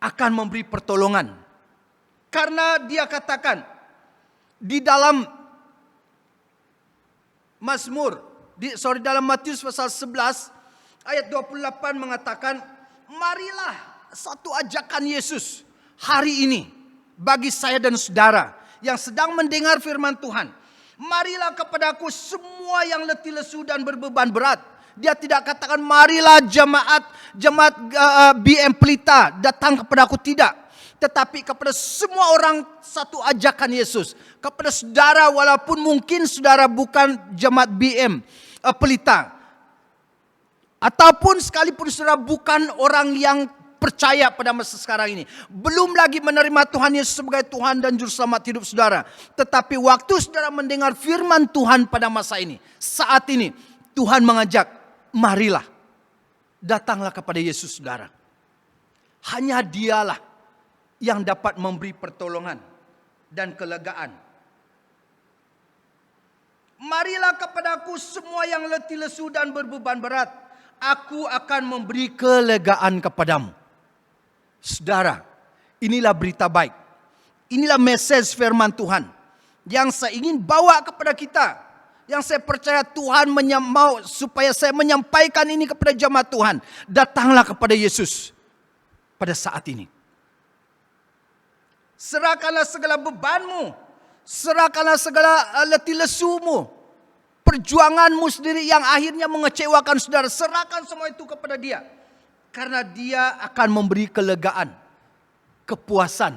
akan memberi pertolongan. Karena dia katakan di dalam dalam Matius pasal 11 ayat 28 mengatakan, marilah, satu ajakan Yesus hari ini bagi saya dan saudara yang sedang mendengar firman Tuhan. Marilah kepadaku semua yang letih lesu dan berbeban berat. Dia tidak katakan marilah jemaat BM Pelita datang kepadaku, tidak. Tetapi kepada semua orang satu ajakan Yesus. Kepada saudara walaupun mungkin saudara bukan jemaat BM Pelita. Ataupun sekalipun saudara bukan orang yang percaya pada masa sekarang ini. Belum lagi menerima Tuhan Yesus sebagai Tuhan dan Juru Selamat hidup saudara. Tetapi waktu saudara mendengar firman Tuhan pada masa ini. Saat ini Tuhan mengajak, marilah. Datanglah kepada Yesus saudara. Hanya dialah yang dapat memberi pertolongan dan kelegaan. Marilah kepadaku semua yang letih lesu dan berbeban berat. Aku akan memberi kelegaan kepadamu. Saudara, inilah berita baik. Inilah message firman Tuhan yang saya ingin bawa kepada kita. Yang saya percaya Tuhan mau supaya saya menyampaikan ini kepada jemaat Tuhan. Datanglah kepada Yesus pada saat ini. Serahkanlah segala bebanmu. Serahkanlah segala letih lesumu. Perjuanganmu sendiri yang akhirnya mengecewakan saudara. Serahkan semua itu kepada dia. Karena dia akan memberi kelegaan, kepuasan,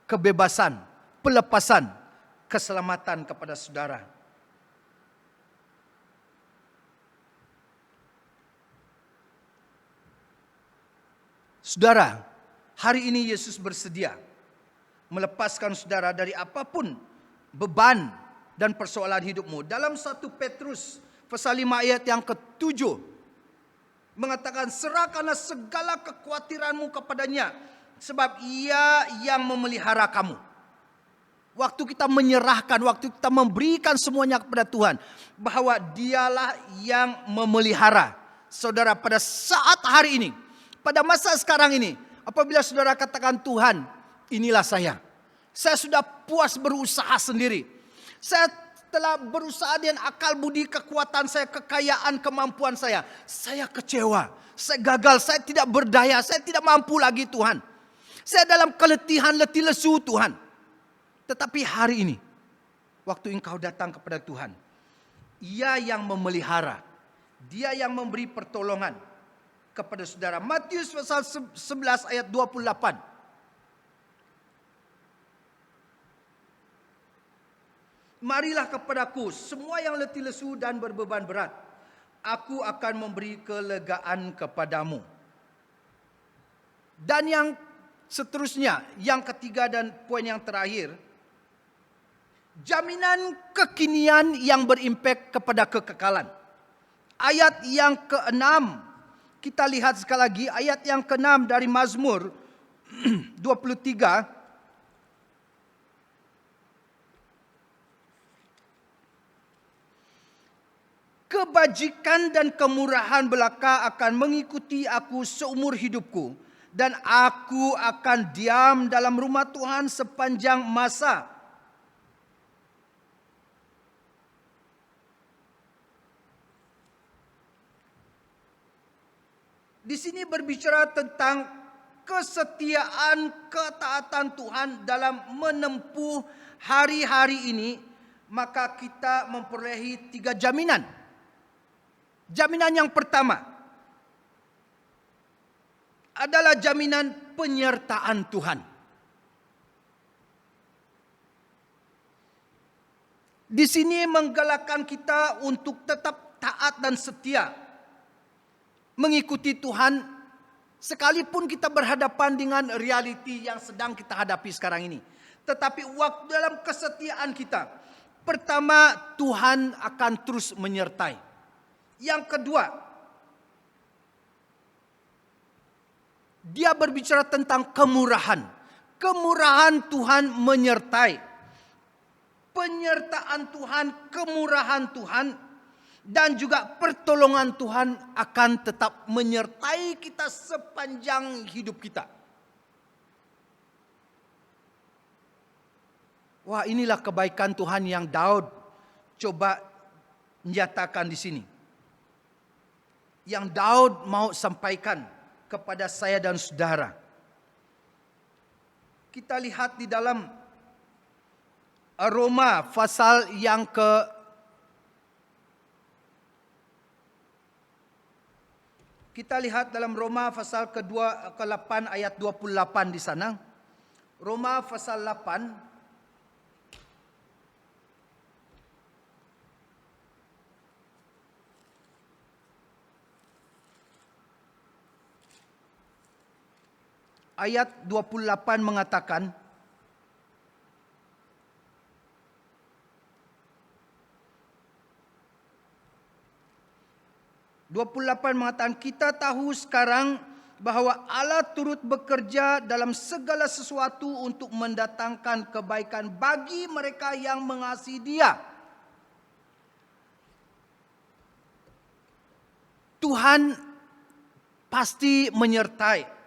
kebebasan, pelepasan, keselamatan kepada saudara. Saudara, hari ini Yesus bersedia melepaskan saudara dari apapun beban dan persoalan hidupmu. Dalam 1 Petrus pasal 5 ayat yang ke-7 mengatakan, serahkanlah segala kekhawatiranmu kepadanya, sebab Ia yang memelihara kamu. Waktu kita menyerahkan, waktu kita memberikan semuanya kepada Tuhan, bahwa Dialah yang memelihara. Saudara, pada saat hari ini, pada masa sekarang ini, apabila saudara katakan, Tuhan, inilah saya. Saya sudah puas berusaha sendiri. Saya telah berusaha dengan akal budi, kekuatan saya, kekayaan, kemampuan saya. Saya kecewa, saya gagal, saya tidak berdaya, saya tidak mampu lagi Tuhan. Saya dalam keletihan, letih lesu Tuhan. Tetapi hari ini, waktu engkau datang kepada Tuhan, Ia yang memelihara, Dia yang memberi pertolongan kepada saudara. Matius pasal 11 ayat 28. Marilah kepadaku semua yang letih lesu dan berbeban berat, aku akan memberi kelegaan kepadamu. Dan yang seterusnya, yang ketiga dan poin yang terakhir, jaminan kekinian yang berimpak kepada kekekalan. Ayat yang ke-6, kita lihat sekali lagi ayat yang ke-6 dari Mazmur 23. Kebajikan dan kemurahan belaka akan mengikuti aku seumur hidupku, dan aku akan diam dalam rumah Tuhan sepanjang masa. Di sini berbicara tentang kesetiaan, ketaatan Tuhan dalam menempuh hari-hari ini, maka kita memperolehi 3 jaminan. Jaminan yang pertama adalah jaminan penyertaan Tuhan. Di sini menggalakkan kita untuk tetap taat dan setia mengikuti Tuhan, sekalipun kita berhadapan dengan realiti yang sedang kita hadapi sekarang ini. Tetapi waktu dalam kesetiaan kita, pertama, Tuhan akan terus menyertai. Yang kedua, dia berbicara tentang kemurahan. Kemurahan Tuhan menyertai. Penyertaan Tuhan, kemurahan Tuhan, dan juga pertolongan Tuhan akan tetap menyertai kita sepanjang hidup kita. Wah, inilah kebaikan Tuhan yang Daud coba nyatakan di sini. Yang Daud mau sampaikan kepada saya dan saudara. Kita lihat di dalam Roma pasal yang Kita lihat dalam Roma pasal ke-8 ayat 28 di sana. Roma pasal 8 ayat 28 mengatakan, kita tahu sekarang bahwa Allah turut bekerja dalam segala sesuatu untuk mendatangkan kebaikan bagi mereka yang mengasihi Dia. Tuhan pasti menyertai.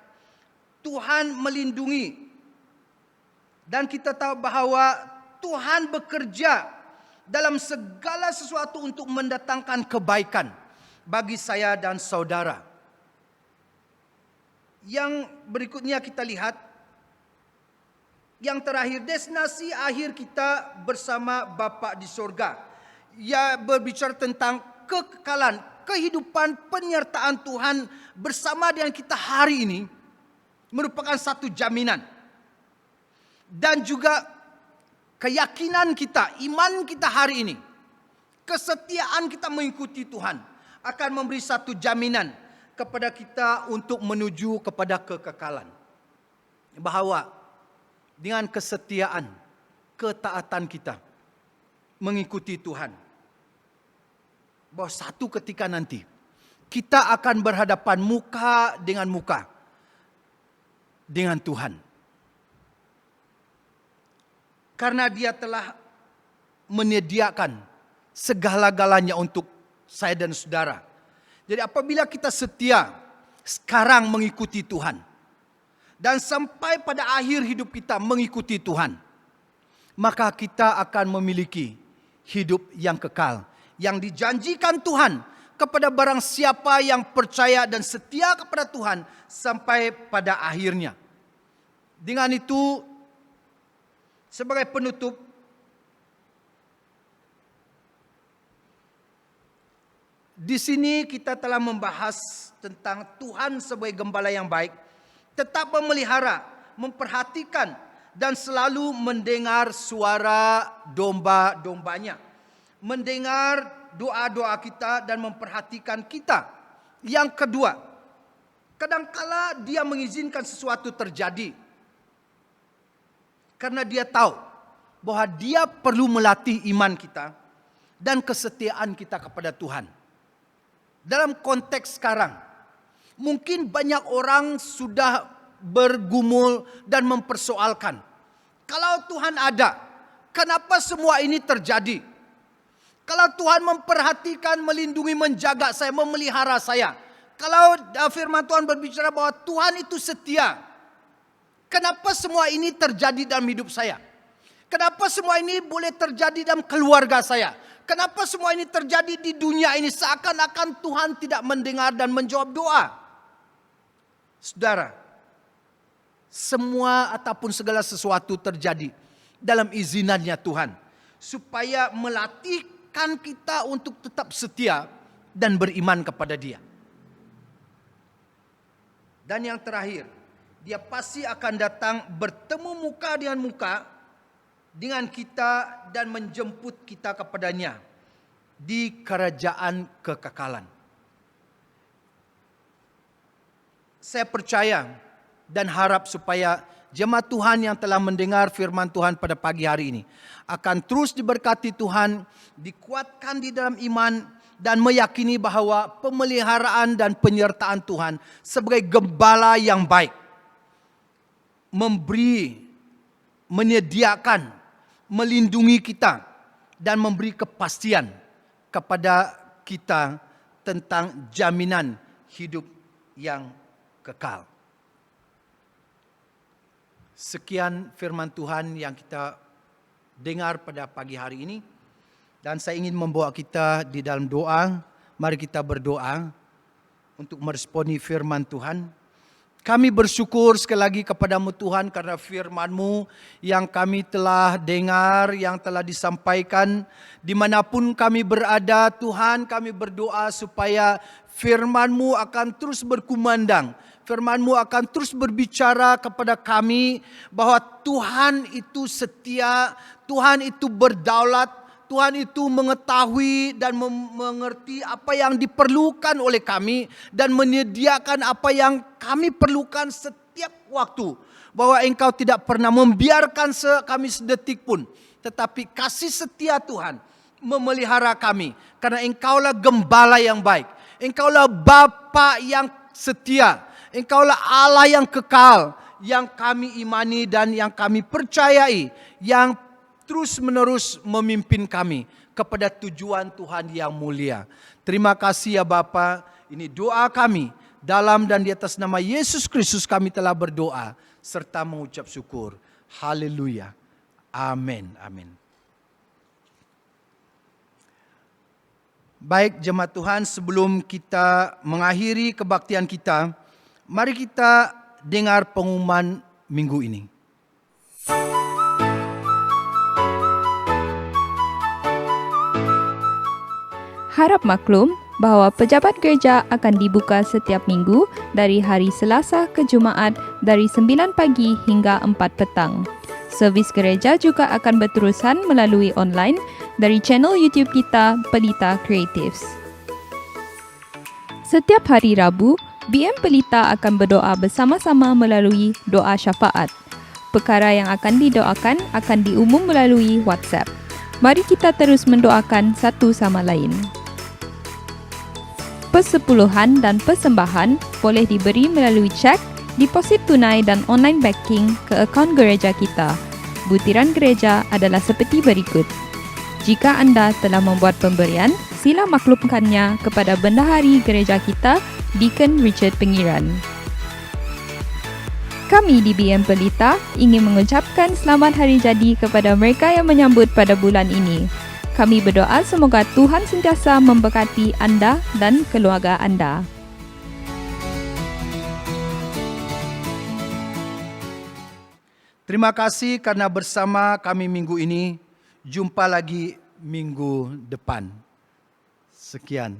Tuhan melindungi. Dan kita tahu bahwa Tuhan bekerja dalam segala sesuatu untuk mendatangkan kebaikan bagi saya dan saudara. Yang berikutnya kita lihat, yang terakhir, destinasi akhir kita bersama Bapa di sorga. Ia berbicara tentang kekekalan, kehidupan, penyertaan Tuhan bersama dengan kita hari ini merupakan satu jaminan. Dan juga keyakinan kita, iman kita hari ini, kesetiaan kita mengikuti Tuhan akan memberi satu jaminan kepada kita untuk menuju kepada kekekalan. Bahawa dengan kesetiaan, ketaatan kita mengikuti Tuhan, bahwa satu ketika nanti kita akan berhadapan muka dengan muka dengan Tuhan. Karena Dia telah menyediakan segala-galanya untuk saya dan saudara. Jadi apabila kita setia sekarang mengikuti Tuhan, dan sampai pada akhir hidup kita mengikuti Tuhan, maka kita akan memiliki hidup yang kekal, yang dijanjikan Tuhan kepada barang siapa yang percaya dan setia kepada Tuhan sampai pada akhirnya. Dengan itu, sebagai penutup, di sini kita telah membahas tentang Tuhan sebagai gembala yang baik, tetap memelihara, memperhatikan, dan selalu mendengar suara domba-dombanya, mendengar doa-doa kita dan memperhatikan kita. Yang kedua, kadangkala Dia mengizinkan sesuatu terjadi karena Dia tahu bahwa Dia perlu melatih iman kita dan kesetiaan kita kepada Tuhan. Dalam konteks sekarang, mungkin banyak orang sudah bergumul dan mempersoalkan, kalau Tuhan ada, kenapa semua ini terjadi? Kalau Tuhan memperhatikan, melindungi, menjaga saya, memelihara saya, kalau firman Tuhan berbicara bahwa Tuhan itu setia, kenapa semua ini terjadi dalam hidup saya? Kenapa semua ini boleh terjadi dalam keluarga saya? Kenapa semua ini terjadi di dunia ini? Seakan-akan Tuhan tidak mendengar dan menjawab doa. Saudara, semua ataupun segala sesuatu terjadi dalam izinannya Tuhan, supaya melatihkan kita untuk tetap setia dan beriman kepada Dia. Dan yang terakhir, Dia pasti akan datang bertemu muka dengan muka dengan kita dan menjemput kita kepadanya di kerajaan kekekalan. Saya percaya dan harap supaya jemaat Tuhan yang telah mendengar firman Tuhan pada pagi hari ini akan terus diberkati Tuhan, dikuatkan di dalam iman, dan meyakini bahwa pemeliharaan dan penyertaan Tuhan sebagai gembala yang baik memberi, menyediakan, melindungi kita dan memberi kepastian kepada kita tentang jaminan hidup yang kekal. Sekian firman Tuhan yang kita dengar pada pagi hari ini, dan saya ingin membawa kita di dalam doa. Mari kita berdoa untuk meresponi firman Tuhan. Kami bersyukur sekali lagi kepadamu Tuhan karena firman-Mu yang kami telah dengar, yang telah disampaikan. Dimanapun kami berada Tuhan, kami berdoa supaya firman-Mu akan terus berkumandang. Firman-Mu akan terus berbicara kepada kami bahwa Tuhan itu setia, Tuhan itu berdaulat, Tuhan itu mengetahui dan mengerti apa yang diperlukan oleh kami dan menyediakan apa yang kami perlukan setiap waktu. Bahwa Engkau tidak pernah membiarkan kami sedetik pun, tetapi kasih setia Tuhan memelihara kami. Karena Engkaulah gembala yang baik, Engkaulah Bapa yang setia, Engkaulah Allah yang kekal, yang kami imani dan yang kami percayai, yang terus menerus memimpin kami kepada tujuan Tuhan yang mulia. Terima kasih ya Bapa. Ini doa kami dalam dan di atas nama Yesus Kristus kami telah berdoa serta mengucap syukur. Haleluya. Amin. Amin. Baik jemaat Tuhan, sebelum kita mengakhiri kebaktian kita, mari kita dengar pengumuman minggu ini. Harap maklum bahawa pejabat gereja akan dibuka setiap minggu dari hari Selasa ke Jumaat dari 9 pagi hingga 4 petang. Servis gereja juga akan berterusan melalui online dari channel YouTube kita Pelita Creatives. Setiap hari Rabu, BM Pelita akan berdoa bersama-sama melalui doa syafaat. Perkara yang akan didoakan akan diumum melalui WhatsApp. Mari kita terus mendoakan satu sama lain. Persepuluhan dan persembahan boleh diberi melalui cek, deposit tunai dan online banking ke akaun gereja kita. Butiran gereja adalah seperti berikut. Jika anda telah membuat pemberian, sila maklumkannya kepada bendahari gereja kita, Deacon Richard Pengiran. Kami di BM Pelita ingin mengucapkan selamat hari jadi kepada mereka yang menyambut pada bulan ini. Kami berdoa semoga Tuhan sentiasa memberkati anda dan keluarga anda. Terima kasih karena bersama kami minggu ini. Jumpa lagi minggu depan. Sekian.